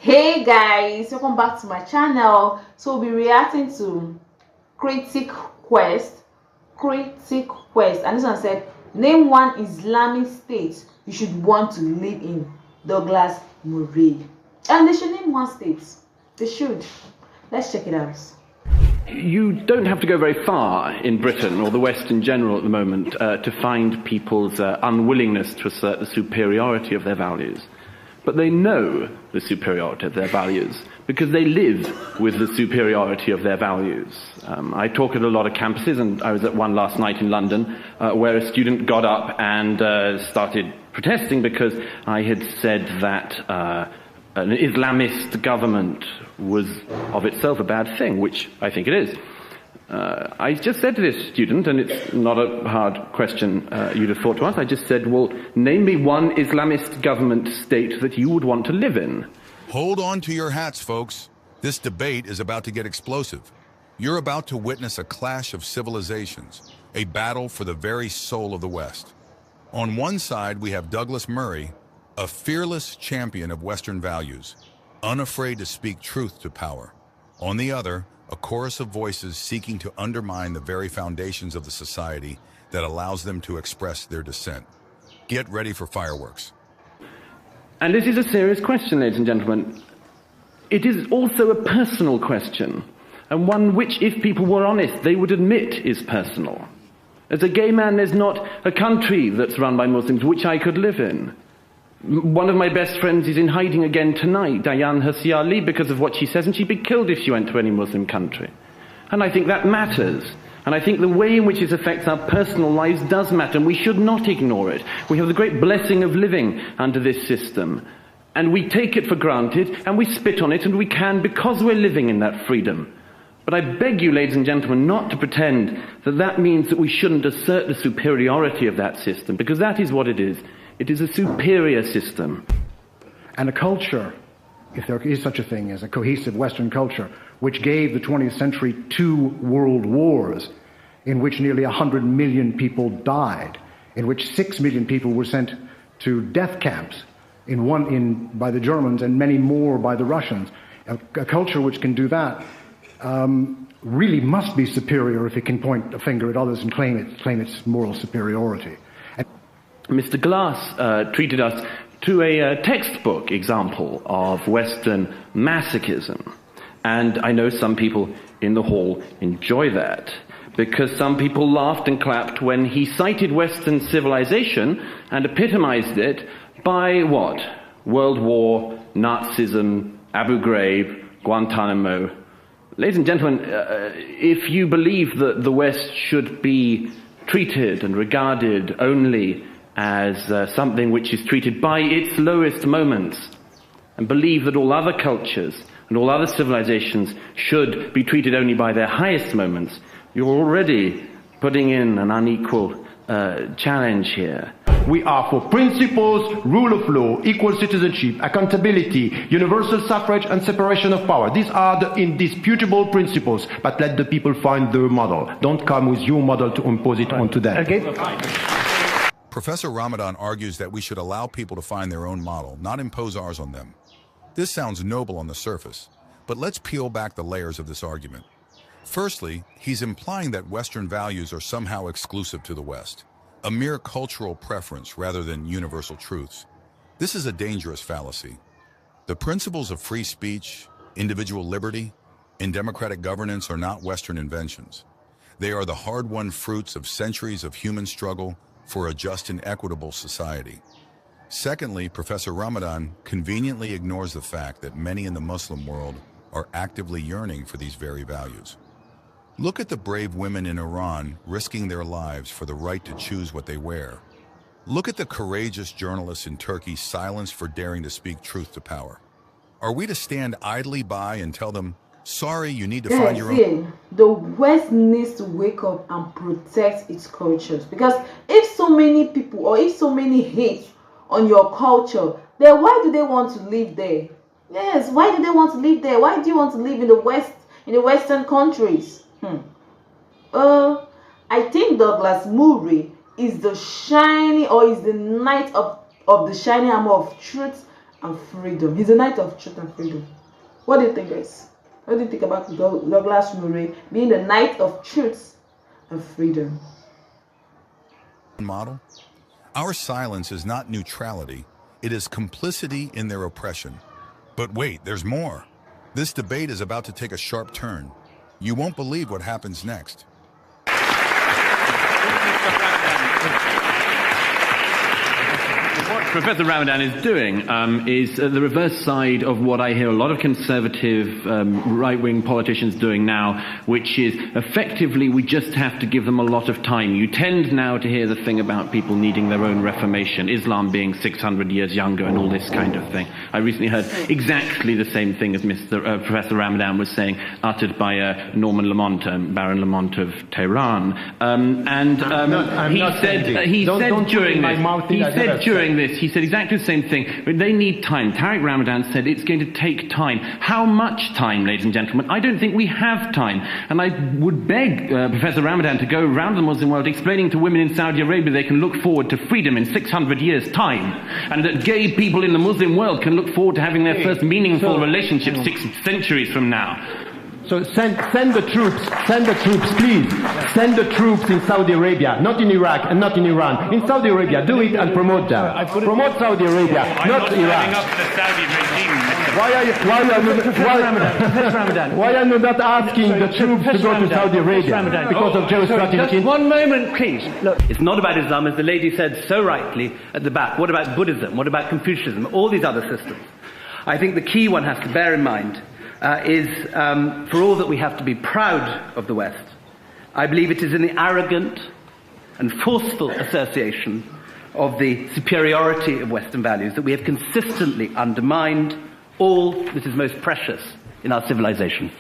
Hey guys, welcome back to my channel. So we'll be reacting to critic quest and this one said, name one Islamic state you should want to live in. Douglas Murray. And they should name one state. They should. Let's check it out. You don't have to go very far in Britain or the West in general at the moment to find people's unwillingness to assert the superiority of their values. But they know the superiority of their values because they live with the superiority of their values. I talk at a lot of campuses, and I was at one last night in London where a student got up and started protesting because I had said that an Islamist government was of itself a bad thing, which I think it is. I just said to this student, and it's not a hard question you'd have thought to ask, I just said, well, name me one Islamist government state that you would want to live in. Hold on to your hats, folks. This debate is about to get explosive. You're about to witness a clash of civilizations, a battle for the very soul of the West. On one side, we have Douglas Murray, a fearless champion of Western values, unafraid to speak truth to power. On the other, a chorus of voices seeking to undermine the very foundations of the society that allows them to express their dissent. Get ready for fireworks. And this is a serious question, ladies and gentlemen. It is also a personal question, and one which, if people were honest, they would admit is personal. As a gay man, there's not a country that's run by Muslims which I could live in. One of my best friends is in hiding again tonight, Diane Hirsi Ali, because of what she says, and she'd be killed if she went to any Muslim country. And I think that matters. And I think the way in which this affects our personal lives does matter, and we should not ignore it. We have the great blessing of living under this system, and we take it for granted, and we spit on it, and we can because we're living in that freedom. But I beg you, ladies and gentlemen, not to pretend that that means that we shouldn't assert the superiority of that system, because that is what it is. It is a superior system. And a culture, if there is such a thing as a cohesive Western culture, which gave the 20th century 2 world wars, in which nearly 100 million people died, in which 6 million people were sent to death camps, by the Germans and many more by the Russians. A culture which can do that really must be superior if it can point a finger at others and claim its moral superiority. Mr. Glass treated us to a textbook example of Western masochism. And I know some people in the hall enjoy that, because some people laughed and clapped when he cited Western civilization and epitomized it by what? World War, Nazism, Abu Ghraib, Guantanamo. Ladies and gentlemen, if you believe that the West should be treated and regarded only as something which is treated by its lowest moments, and believe that all other cultures and all other civilizations should be treated only by their highest moments, you're already putting in an unequal challenge here. We are for principles, rule of law, equal citizenship, accountability, universal suffrage and separation of power. These are the indisputable principles, but let the people find their model. Don't come with your model to impose it onto them. Okay? Professor Ramadan argues that we should allow people to find their own model, not impose ours on them. This sounds noble on the surface, but let's peel back the layers of this argument. Firstly, he's implying that Western values are somehow exclusive to the West, a mere cultural preference rather than universal truths. This is a dangerous fallacy. The principles of free speech, individual liberty, and democratic governance are not Western inventions. They are the hard-won fruits of centuries of human struggle for a just and equitable society. Secondly, Professor Ramadan conveniently ignores the fact that many in the Muslim world are actively yearning for these very values. Look at the brave women in Iran risking their lives for the right to choose what they wear. Look at the courageous journalists in Turkey silenced for daring to speak truth to power. Are we to stand idly by and tell them, sorry, you need to find your own? The West needs to wake up and protect its cultures, because if so many people or if so many hate on your culture, then why do they want to live there? Yes, why do they want to live there? Why do you want to live in the West, in the Western countries? I think Douglas Murray is the knight of the shining armor of truth and freedom. He's a knight of truth and freedom. What do you think, guys? What do you think about Douglas Murray being the knight of truth and freedom? Model? Our silence is not neutrality, it is complicity in their oppression. But wait, there's more. This debate is about to take a sharp turn. You won't believe what happens next. What Professor Ramadan is doing is the reverse side of what I hear a lot of conservative right-wing politicians doing now, which is effectively we just have to give them a lot of time. You tend now to hear the thing about people needing their own reformation, Islam being 600 years younger and all this kind of thing. I recently heard exactly the same thing as Professor Ramadan was saying, uttered by Norman Lamont, Baron Lamont of Tehran. He said exactly the same thing, but they need time. Tariq Ramadan said it's going to take time. How much time, ladies and gentlemen? I don't think we have time. And I would beg Professor Ramadan to go around the Muslim world explaining to women in Saudi Arabia they can look forward to freedom in 600 years' time, and that gay people in the Muslim world can look forward to having their first meaningful relationship 6 centuries from now. So send the troops, please. Send the troops in Saudi Arabia, not in Iraq and not in Iran. In Saudi Arabia, do it and promote them. Promote Saudi Arabia, not Iraq. Up the Saudi regime. Why are you not asking the troops to go to Saudi Arabia because of geostrategic? One moment, please. Look, it's not about Islam, as the lady said so rightly at the back. What about Buddhism? What about Confucianism? All these other systems. I think the key one has to bear in mind is, for all that we have to be proud of the West, I believe it is in the arrogant and forceful association of the superiority of Western values that we have consistently undermined all that is most precious in our civilization.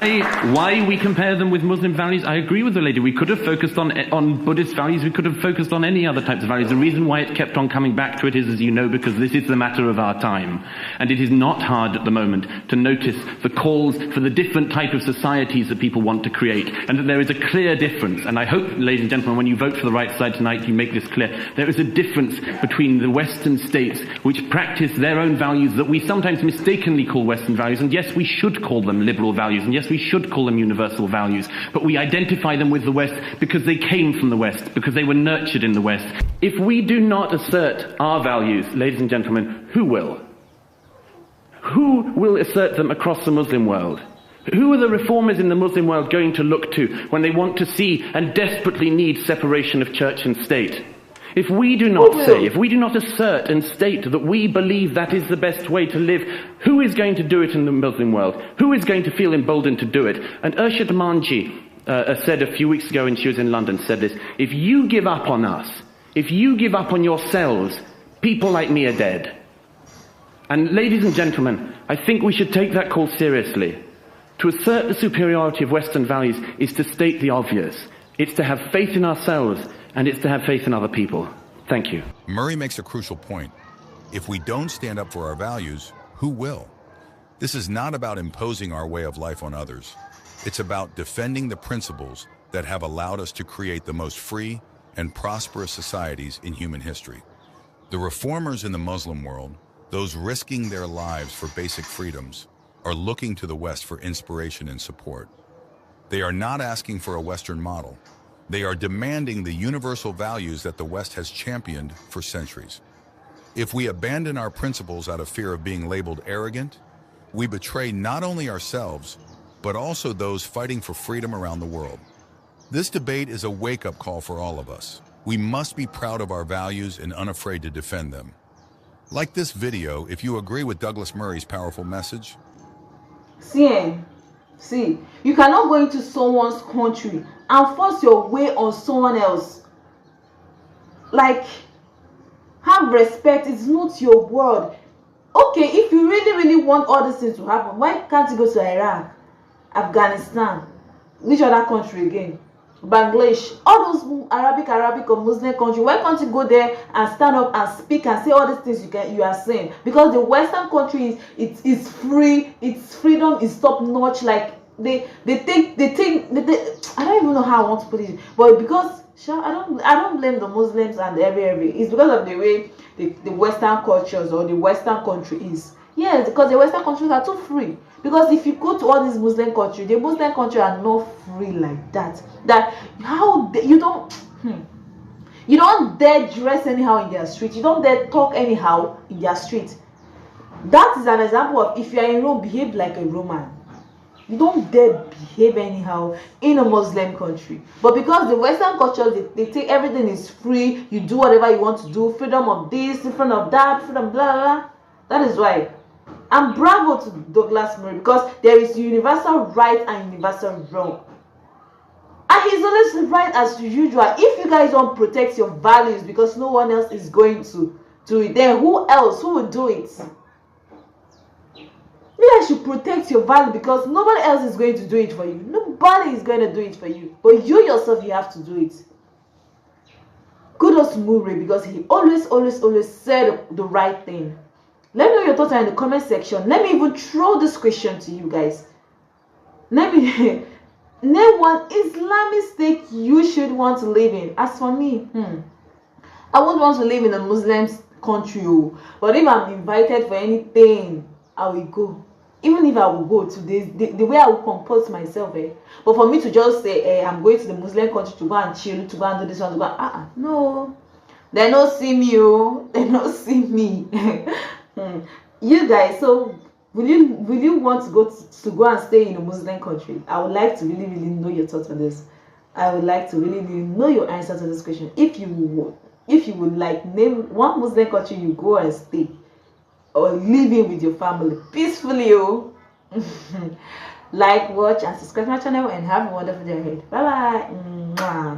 Why we compare them with Muslim values, I agree with the lady. We could have focused on Buddhist values, we could have focused on any other types of values. The reason why it kept on coming back to it is, as you know, because this is the matter of our time. And it is not hard at the moment to notice the calls for the different type of societies that people want to create, and that there is a clear difference. And I hope, ladies and gentlemen, when you vote for the right side tonight, you make this clear. There is a difference between the Western states, which practice their own values that we sometimes mistakenly call Western values, and yes, we should call them liberal values, and yes, we should call them universal values, but we identify them with the West because they came from the West, because they were nurtured in the West. If we do not assert our values, ladies and gentlemen, who will? Who will assert them across the Muslim world? Who are the reformers in the Muslim world going to look to when they want to see and desperately need separation of church and state? If we do not say, if we do not assert and state that we believe that is the best way to live, who is going to do it in the Muslim world? Who is going to feel emboldened to do it? And Urshid Manji said a few weeks ago when she was in London, said this: if you give up on us, if you give up on yourselves, people like me are dead. And ladies and gentlemen, I think we should take that call seriously. To assert the superiority of Western values is to state the obvious. It's to have faith in ourselves, and it's to have faith in other people. Thank you. Murray makes a crucial point. If we don't stand up for our values, who will? This is not about imposing our way of life on others. It's about defending the principles that have allowed us to create the most free and prosperous societies in human history. The reformers in the Muslim world, those risking their lives for basic freedoms, are looking to the West for inspiration and support. They are not asking for a Western model. They are demanding the universal values that the West has championed for centuries. If we abandon our principles out of fear of being labeled arrogant, we betray not only ourselves, but also those fighting for freedom around the world. This debate is a wake-up call for all of us. We must be proud of our values and unafraid to defend them. Like this video if you agree with Douglas Murray's powerful message. See, you cannot go into someone's country and force your way on someone else. Like, have respect. It's not your world. Okay, if you really want all these things to happen, why can't you go to Iraq, Afghanistan, which other country again, Bangladesh, all those Arabic or Muslim countries? Why can't you go there and stand up and speak and say all these things you are saying? Because the Western countries, it's free, its freedom is top notch. Like they think I don't even know how I want to put it, but because Sure, I don't blame the Muslims and every. It's because of the way the Western cultures or the Western country is. Yes, because the Western countries are too free. Because if you go to all these Muslim countries, the Muslim countries are not free like that. That you don't dare dress anyhow in their street. You don't dare talk anyhow in their street. That is an example of if you are in Rome, behave like a Roman. You don't dare behave anyhow in a Muslim country. But because the Western culture, they think everything is free, you do whatever you want to do, freedom of this, freedom of that, freedom blah blah. That is why. And bravo to Douglas Murray, because there is universal right and universal wrong. And he's always right as usual. If you guys don't protect your values because no one else is going to do it, then who else? Who will do it? You guys should protect your value because nobody else is going to do it for you. Nobody is going to do it for you. But you yourself, you have to do it. Kudos to Murray because he always said the right thing. Let me know your thoughts in the comment section. Let me even throw this question to you guys. Let me name one Islamic state you should want to live in. As for me, I wouldn't want to live in a Muslim country. But if I'm invited for anything, I will go. Even if I will go to the way I will compose myself, But for me to just say, I'm going to the Muslim country to go and chill, to go and do this one, to go, no. They don't see me, They don't see me. You guys, so will you want to go and stay in a Muslim country? I would like to really know your thoughts on this. I would like to really know your answer to this question. If you would like name one Muslim country you go and stay or living with your family peacefully. Like, watch and subscribe to my channel and have a wonderful day ahead. Bye bye.